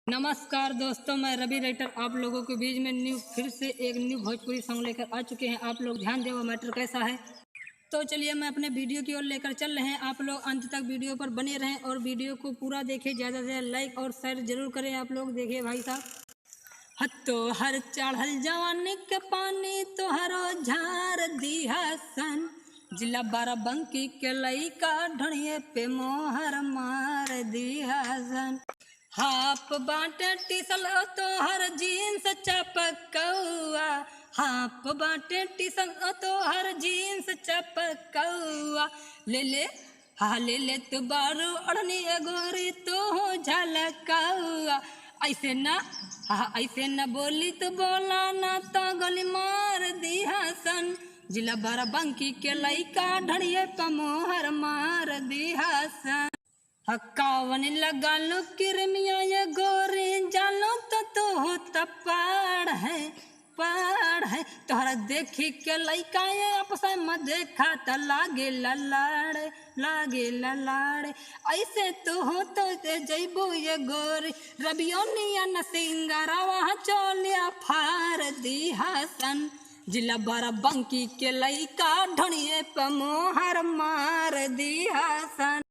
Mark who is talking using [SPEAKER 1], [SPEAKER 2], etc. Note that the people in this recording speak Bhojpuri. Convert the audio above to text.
[SPEAKER 1] नमस्कार दोस्तों, मैं रवि राइटर आप लोगों के बीच में फिर से एक न्यू भोजपुरी सॉन्ग लेकर आ चुके हैं। आप लोग ध्यान दें वो मैटर कैसा है। तो चलिए मैं अपने वीडियो की ओर लेकर चल रहे हैं। आप लोग अंत तक वीडियो पर बने रहें और वीडियो को पूरा देखें। ज़्यादा से ज़्यादा लाइक और शेयर जरूर करें। आप लोग देखिए भाई साहब। हत्तो हर चढ़ल जवानी के पानी तो हरो झार दिया सन, जिला बाराबंकी के लइका ढड़िए पे मोहर मार दिया सन। हाफ बाटे टीसल तो हर जीन्स चपकौआ, हाफ बाटे टीसल तो हर जीन्स चपकौआ। ले ले हाँ ले ले तू बारू अड़नी गोरी तो हो झलकौआ। ऐसे ना हाँ ऐसे न बोली तो बोला ना तो गोली मार दिया सन, जिला बाराबंकी के लइका ढड़िए पे मोहर मार दिया सन। हक्कावन लगा लो किरमिया ये गोरी जालो तो हो तपाड़ है तोहरा देखी के लइका ये आपस में देखा त लागे ललाड़े ऐसे तो हो तो जैबो ये गोरी रबियोनिया न सिंगारावा चोलिया फार दिया सन, जिला बाराबंकी के लइका ढड़िए पे मोहर मार दिया सन।